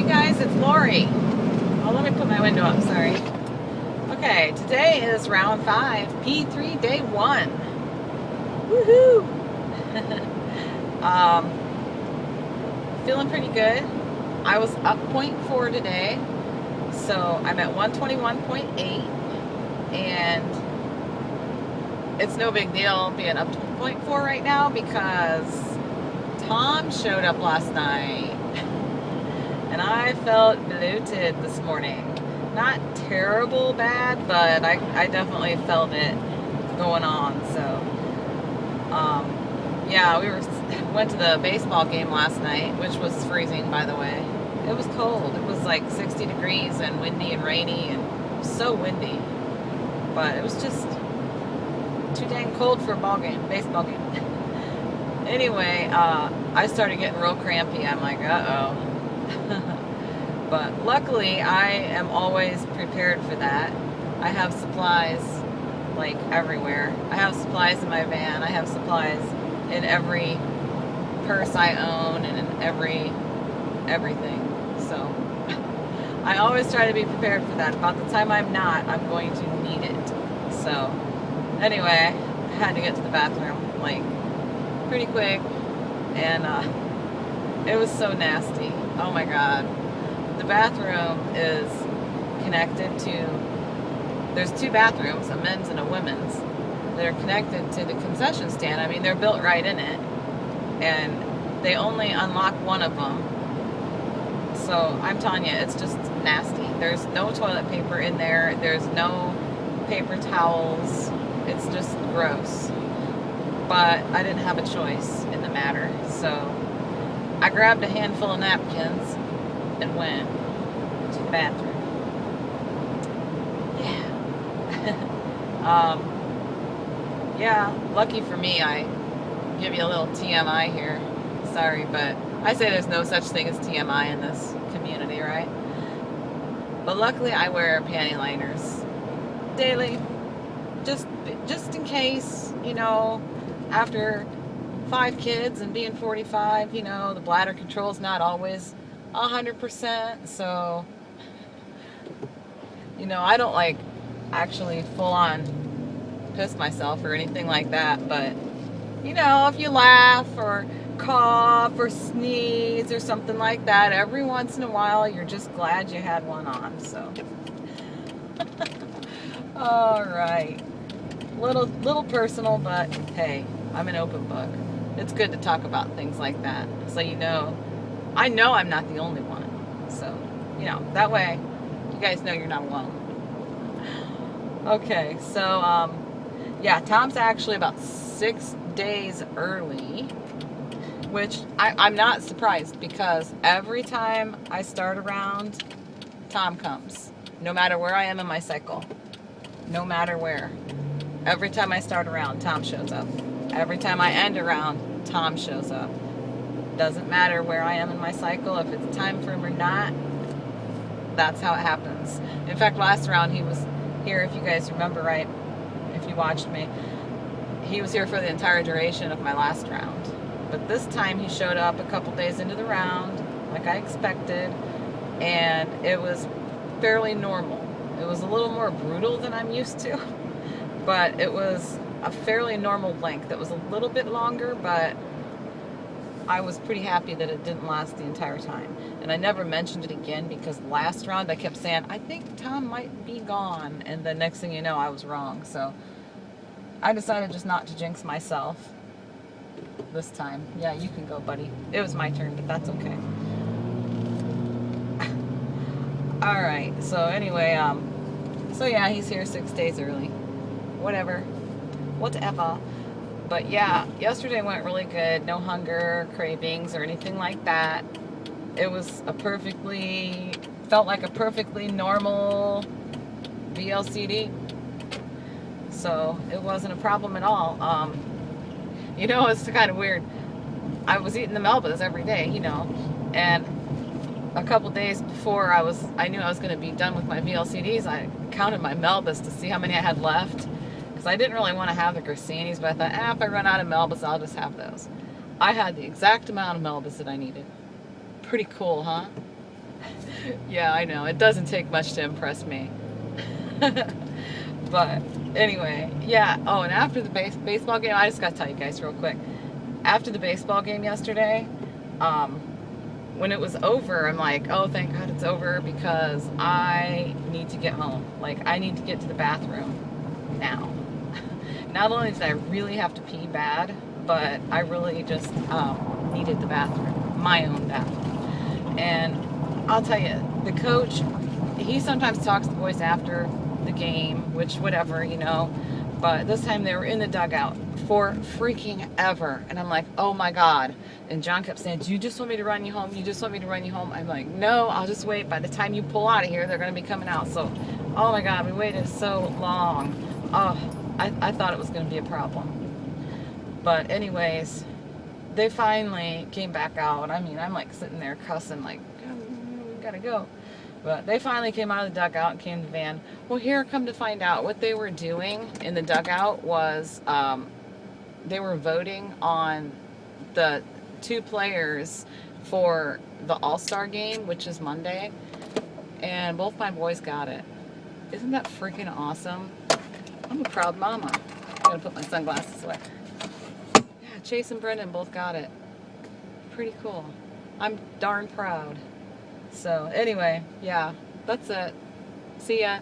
guys, it's Lori. Oh, let me put my window up, sorry. Okay, today is round 5, P3 day 1. Woohoo! Feeling pretty good. I was up 0.4 today, so I'm at 121.8, and it's no big deal being up to 0.4 right now because Tom showed up last night. And I felt bloated this morning. Not terrible bad, but I definitely felt it going on. So, yeah, went to the baseball game last night, which was freezing, by the way. It was cold. It was like 60 degrees and windy and rainy and so windy. But it was just too dang cold for a baseball game. Anyway, I started getting real crampy. I'm like, uh-oh. But luckily I am always prepared for that. I have supplies like everywhere. I have supplies in my van. I have supplies in every purse I own and in everything. So I always try to be prepared for that. About the time I'm not, I'm going to need it. So anyway, I had to get to the bathroom like pretty quick, and it was so nasty. Oh my god. The bathroom is connected to, there's 2 bathrooms, a men's and a women's, that are connected to the concession stand. I mean, they're built right in it, and they only unlock one of them. So I'm telling you, it's just nasty. There's no toilet paper in there. There's no paper towels. It's just gross. But I didn't have a choice in the matter, so I grabbed a handful of napkins and went to the bathroom. Yeah. Yeah, lucky for me, I give you a little TMI here. Sorry, but I say there's no such thing as TMI in this community, right? But luckily I wear panty liners daily, just in case, you know, after 5 kids and being 45, you know, the bladder control's not always 100%, so, you know, I don't like actually full on piss myself or anything like that, but, you know, if you laugh or cough or sneeze or something like that, every once in a while, you're just glad you had one on, so. All right. Little personal, but hey, I'm an open book. It's good to talk about things like that, so you know, I know I'm not the only one. So, you know, that way you guys know you're not alone. Okay, so, yeah, Tom's actually about 6 days early, which I'm not surprised because every time I start around, Tom comes. No matter where I am in my cycle. No matter where. Every time I start around, Tom shows up. Every time I end around, Tom shows up. Doesn't matter where I am in my cycle, if it's time for him or not, that's how it happens. In fact, last round he was here, if you guys remember right, if you watched me, he was here for the entire duration of my last round. But this time he showed up a couple days into the round, like I expected, and it was fairly normal. It was a little more brutal than I'm used to, but it was a fairly normal length. It was a little bit longer, but I was pretty happy that it didn't last the entire time. And I never mentioned it again because last round I kept saying, I think Tom might be gone. And the next thing you know, I was wrong. So I decided just not to jinx myself this time. Yeah, you can go, buddy. It was my turn, but that's okay. All right, so anyway, so yeah, he's here 6 days early. Whatever. But yeah, yesterday went really good. No hunger, cravings, or anything like that. It was felt like a perfectly normal VLCD. So it wasn't a problem at all. You know, it's kind of weird. I was eating the Melbas every day, you know, and a couple days before I knew I was going to be done with my VLCDs, I counted my Melbas to see how many I had left. Because I didn't really want to have the Grissini's, but I thought, if I run out of Melbas, I'll just have those. I had the exact amount of Melbas that I needed. Pretty cool, huh? Yeah, I know. It doesn't take much to impress me. But anyway, yeah. Oh, and after the baseball game, I just got to tell you guys real quick. After the baseball game yesterday, um, when it was over, I'm like, oh, thank God it's over because I need to get home. Like, I need to get to the bathroom now. Not only did I really have to pee bad, but I really just needed the bathroom, my own bathroom. And I'll tell you, the coach, he sometimes talks to the boys after the game, which whatever, you know. But this time they were in the dugout for freaking ever. And I'm like, oh my God. And John kept saying, do you just want me to run you home? You just want me to run you home? I'm like, no, I'll just wait. By the time you pull out of here, they're going to be coming out. So, oh my God, we waited so long. Oh, I thought it was going to be a problem. But anyways, they finally came back out. I mean, I'm like sitting there cussing like, we gotta go. But they finally came out of the dugout and came to the van. Well, here, come to find out, what they were doing in the dugout was they were voting on the 2 players for the All-Star game, which is Monday. And both my boys got it. Isn't that freaking awesome? I'm a proud mama. I'm gonna put my sunglasses away. Yeah, Chase and Brendan both got it. Pretty cool. I'm darn proud. So anyway, yeah, that's it. See ya.